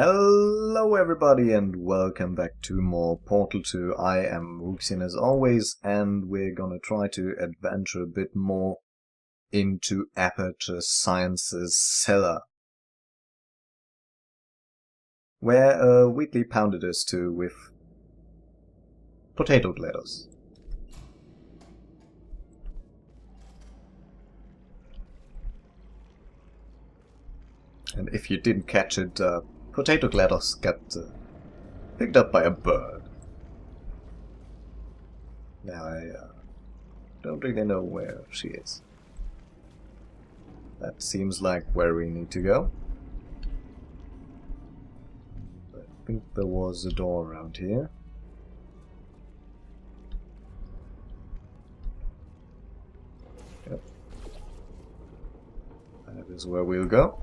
Hello everybody and welcome back to more Portal 2. I am Wuxian as always, and we're gonna try to adventure a bit more into Aperture Science's cellar, where Wheatley pounded us to with potato gladders. And if you didn't catch it, potato gladders got picked up by a bird. Now I don't really know where she is. That seems like where we need to go. I think there was a door around here. Yep. That is where we'll go.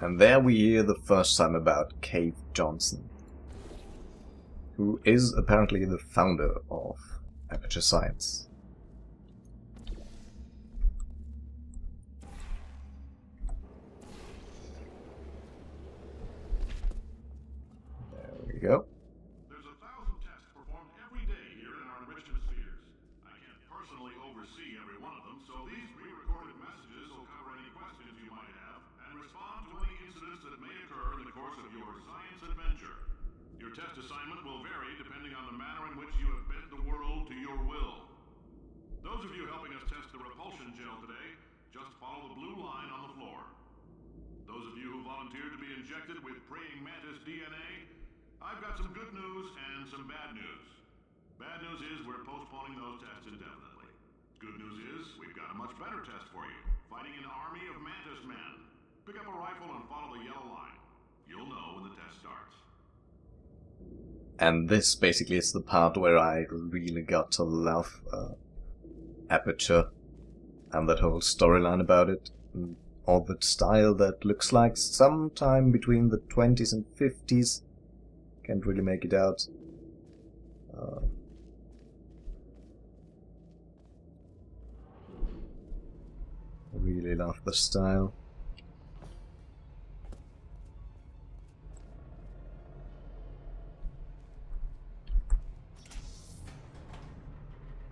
And there we hear the first time about Cave Johnson, who is apparently the founder of Aperture Science. There we go. There's 1,000 tests performed every day here in our enrichment spheres. I can't personally oversee every one of them, so these pre-recorded messages will cover any questions you might have and respond to any incidents that may occur in the course of your science adventure. Your test assignment will vary depending on the manner in which you have bent the world to your will. Those of you helping us test the repulsion gel today, just follow the blue line on the floor. Those of you who volunteered to be injected with praying mantis DNA, I've got some good news and some bad news. Bad news is we're postponing those tests indefinitely. Good news is we've got a much better test for you, fighting an army of mantis men. Pick up a rifle and follow the yellow line. You'll know when the test starts. And this basically is the part where I really got to love Aperture and that whole storyline about it, and all the style that looks like sometime between the 20s and 50s. Can't really make it out. I really love the style.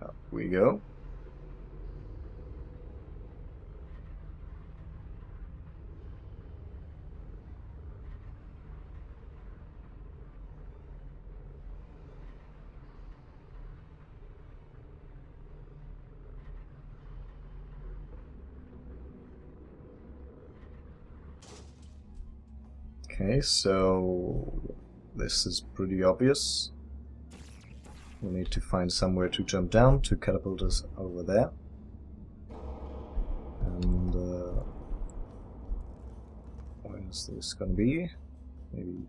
Up we go. Okay, so this is pretty obvious. We need to find somewhere to jump down to catapult us over there. And where is this gonna be? Maybe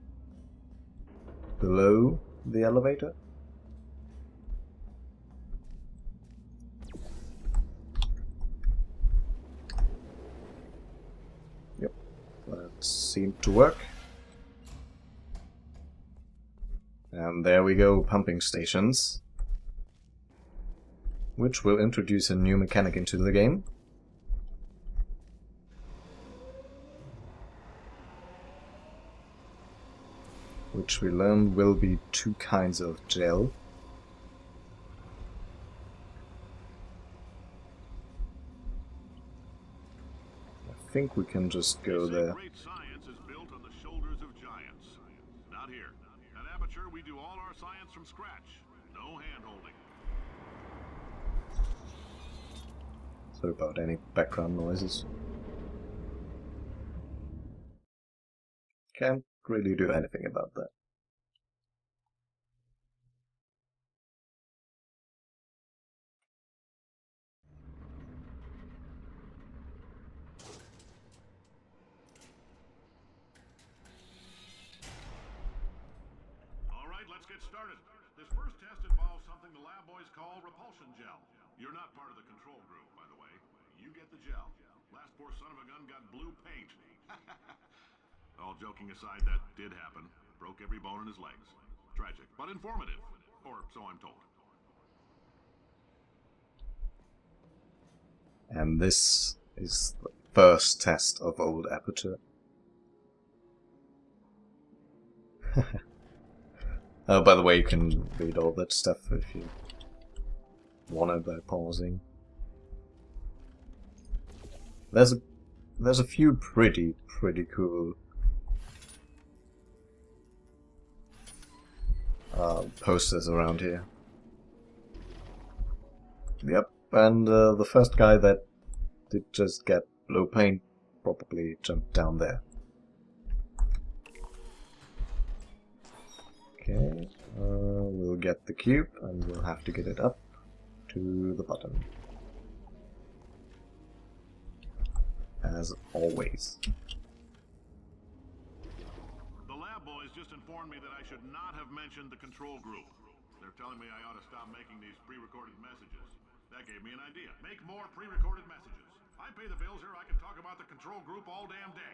below the elevator? Yep, that seemed to work. And there we go, pumping stations, which will introduce a new mechanic into the game. Which we learned will be two kinds of gel. I think we can just go there. Great science is built on the shoulders of giants. Not here. At Aperture, we do all our science from scratch. No hand-holding. Sorry about any background noises. Can't really do anything about that. Alright, let's get started. This first test involves something the lab boys call repulsion gel. You're not part of the control group, by the way. You get the gel. Last poor son of a gun got blue paint. All joking aside, that did happen. Broke every bone in his legs. Tragic, but informative. Or so I'm told. And this is the first test of old Aperture. Oh, by the way, you can read all that stuff if you wanna by pausing. There's a few pretty cool posters around here. Yep, and the first guy that did just get blue paint probably jumped down there. Okay, we'll get the cube and we'll have to get it up to the button. As always. The lab boys just informed me that I should not have mentioned the control group. They're telling me I ought to stop making these pre-recorded messages. That gave me an idea. Make more pre-recorded messages. I pay the bills here, I can talk about the control group all damn day.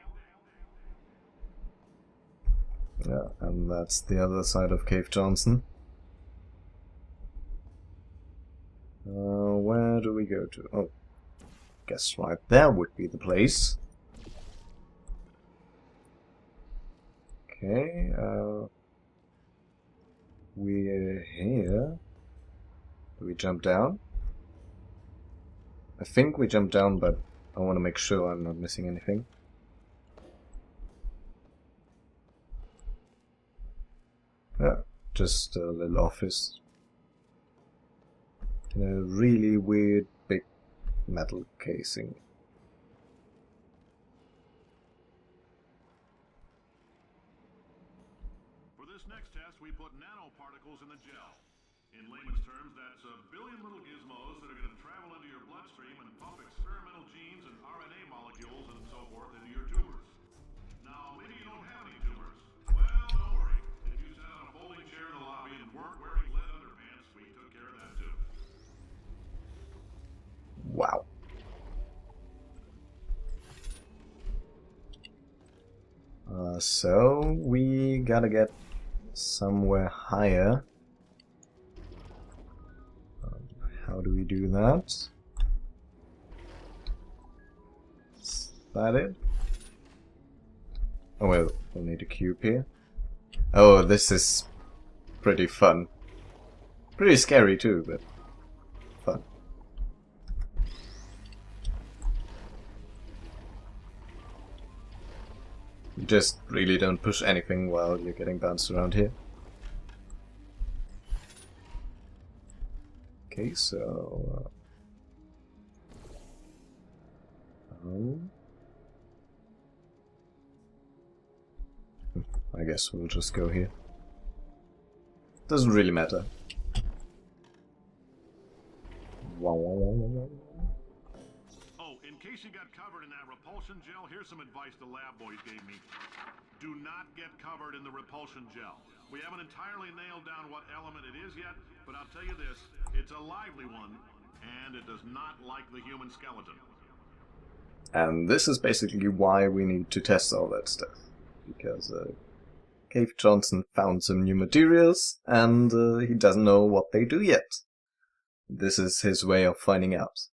Yeah, and that's the other side of Cave Johnson. Where do we go to? Oh, guess right there would be the place. Okay, we're here. Do we jump down? I think we jump down, but I want to make sure I'm not missing anything. Yeah, just a little office. In a really weird big metal casing. For this next test, we put nanoparticles in the gel. In layman's terms, that's a billion little gizmos that are going to travel into your bloodstream and pump experimental genes and RNA molecules and so forth into your tumors. Now, maybe you don't have any tumors. Well, don't worry. If you sat on a folding chair in the lobby and weren't wearing lead underpants, we took care of that too. Wow. So we gotta get somewhere higher. How do we do that? Is that it? Oh well, we'll need a cube here. Oh, this is pretty fun. Pretty scary too, but fun. You just really don't push anything while you're getting bounced around here. Okay, so... I guess we'll just go here. Doesn't really matter. Oh, in case you got covered in that repulsion gel, here's some advice the lab boys gave me. Do not get covered in the repulsion gel. We haven't entirely nailed down what element it is yet, but I'll tell you this, it's a lively one, and it does not like the human skeleton. And this is basically why we need to test all that stuff. Because Cave Johnson found some new materials, and he doesn't know what they do yet. This is his way of finding out.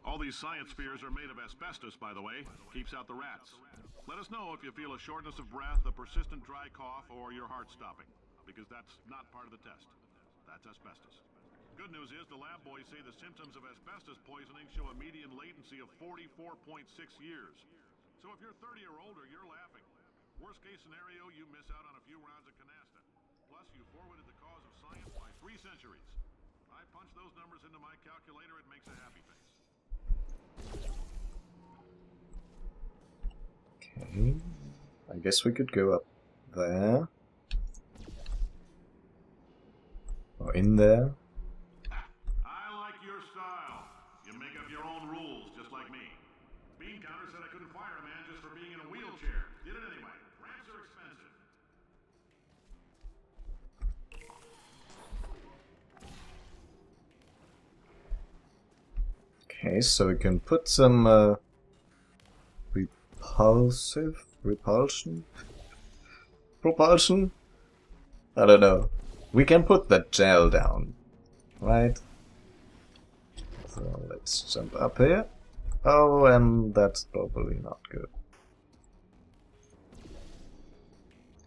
All these science spheres are made of asbestos, by the way. Keeps out the rats. Let us know if you feel a shortness of breath, a persistent dry cough, or your heart stopping, because that's not part of the test. That's asbestos. Good news is the lab boys say the symptoms of asbestos poisoning show a median latency of 44.6 years. So if you're 30 or older, you're laughing. Worst case scenario, you miss out on a few rounds of canasta. Plus, you forwarded the cause of science by 3 centuries. I punch those numbers into my calculator, it makes a happy face. Okay. I guess we could go up there. Or in there. I like your style. You make up your own rules, just like me. Bean Counter said I couldn't fire a man just for being in a wheelchair. Did it anyway. Ramps are expensive. Okay, so we can put some repulsion? Propulsion? I don't know. We can put the gel down, right? So let's jump up here. Oh, and that's probably not good.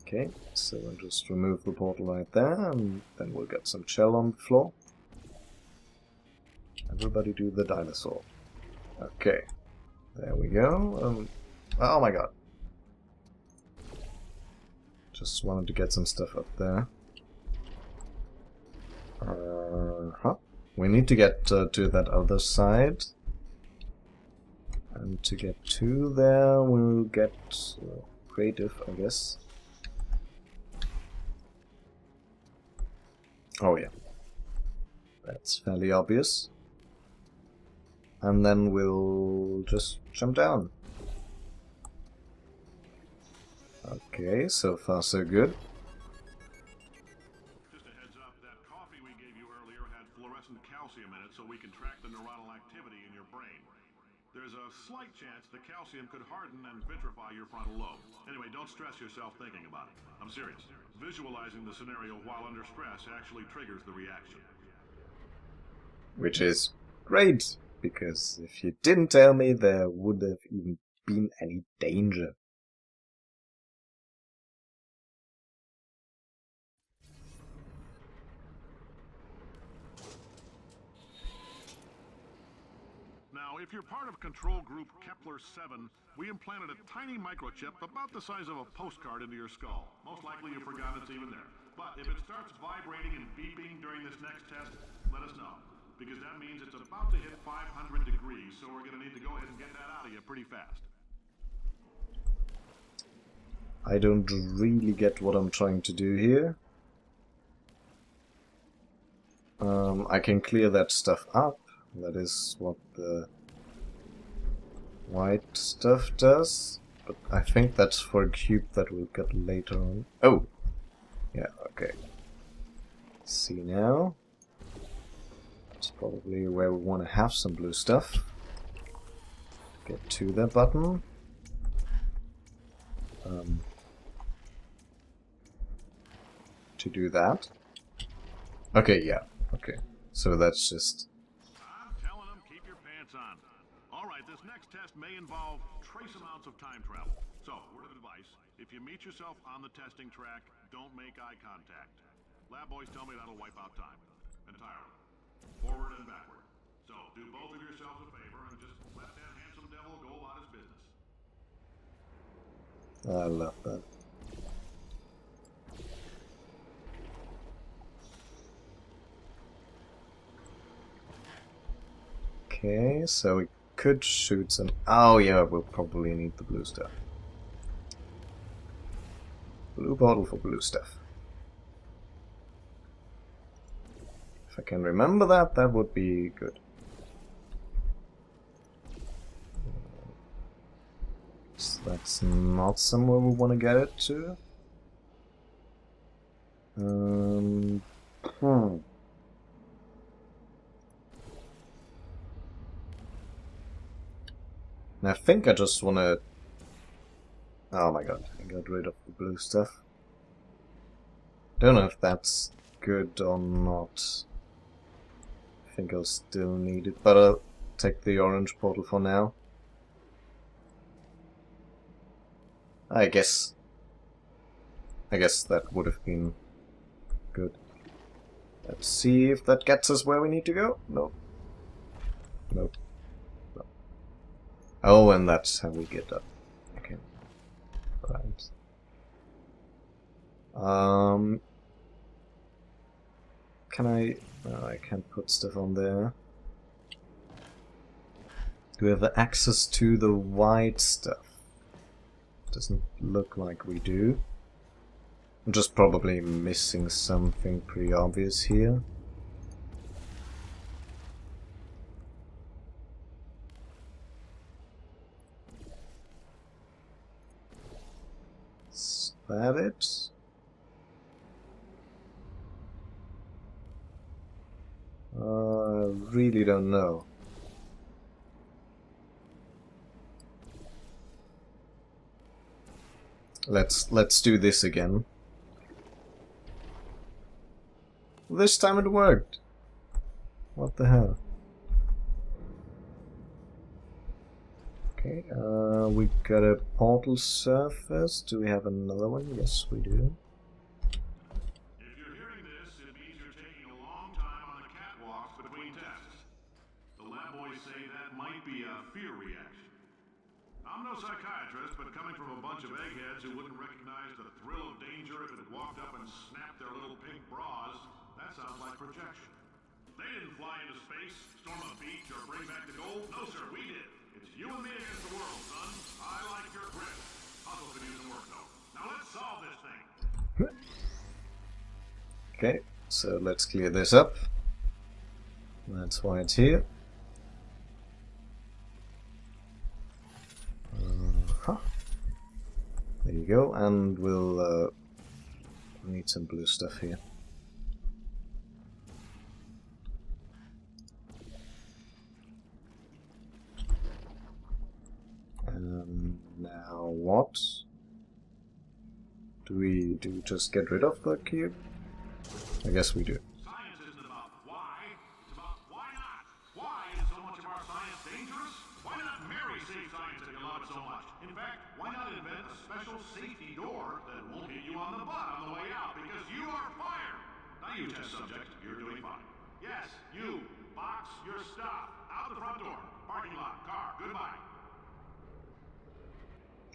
Okay, so I'll just remove the portal right there, and then we'll get some gel on the floor. Everybody do the dinosaur. Okay, there we go. Oh my god. Just wanted to get some stuff up there. We need to get to that other side. And to get to there, we'll get creative, I guess. Oh yeah. That's fairly obvious. And then we'll just jump down. Okay, so far so good. Just a heads up, that coffee we gave you earlier had fluorescent calcium in it so we can track the neuronal activity in your brain. There's a slight chance the calcium could harden and vitrify your frontal lobe. Anyway, don't stress yourself thinking about it. I'm serious. Visualizing the scenario while under stress actually triggers the reaction. Which is great, because if you didn't tell me, there would have even been any danger. Now, if you're part of control group Kepler-7, we implanted a tiny microchip about the size of a postcard into your skull. Most likely you've forgotten it's even there. But if it starts vibrating and beeping during this next test, let us know. Because that means it's about to hit 500 degrees, so we're going to need to go ahead and get that out of you pretty fast. I don't really get what I'm trying to do here. I can clear that stuff up. That is what the white stuff does. But I think that's for a cube that we'll get later on. Oh! Yeah, okay. See now. That's probably where we want to have some blue stuff. Get to that button. To do that. Okay, yeah. Okay. So that's just... I'm telling them, keep your pants on. Alright, this next test may involve trace amounts of time travel. So, word of advice, if you meet yourself on the testing track, don't make eye contact. Lab boys tell me that'll wipe out time. Entirely. Forward and backward. So, do both of yourselves a favor and just let that handsome devil go about his business. I love that. Okay, so we could shoot some... Oh yeah, we'll probably need the blue stuff. Blue bottle for blue stuff. If I can remember that, that would be good. So that's not somewhere we want to get it to. And I think I just want to... Oh my god, I got rid of the blue stuff. Don't know if that's good or not. I think I'll still need it, but I'll take the orange portal for now. I guess that would have been good. Let's see if that gets us where we need to go. Nope. Nope. No. Oh, and that's how we get up. Okay. Right. Can I... No, I can't put stuff on there. Do we have access to the white stuff? Doesn't look like we do. I'm just probably missing something pretty obvious here. Is that it? I really don't know. Let's do this again. This time it worked. What the hell? Okay, we got a portal surface. Do we have another one? Yes, we do. If you're hearing this, it means you're taking a long time on the catwalks between tests. The lab boys say that might be a fear reaction. I'm no psychiatrist, but coming from a bunch of eggheads who wouldn't recognize the thrill of danger if it walked up and snapped their little pink bras, that sounds like projection. They didn't fly into space, storm a beach, or bring back the gold. No, sir, we did. It's you and me against the world, son. I like your grit. Hustle could use some work, though. Now let's solve this thing. Okay, so let's clear this up. That's why it's here. There you go, and we'll need some blue stuff here. Now what? Do we just get rid of the cube? I guess we do. Science isn't about why, it's about why not. Why is so much of our science dangerous? Why not marry safe science if you love it so much? In fact, why not invent a special safety door that won't hit you on the butt on the way out because you are fired? Now you test subject, you're doing fine. Yes, you, box your stuff. Out the front door. Parking lot, car, goodbye.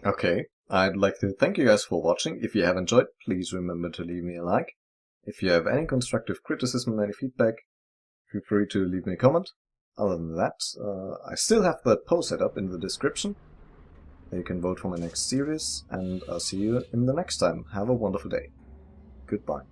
Okay, I'd like to thank you guys for watching. If you have enjoyed, please remember to leave me a like. If you have any constructive criticism, any feedback, feel free to leave me a comment. Other than that, I still have the poll set up in the description. You can vote for my next series, and I'll see you in the next time. Have a wonderful day. Goodbye.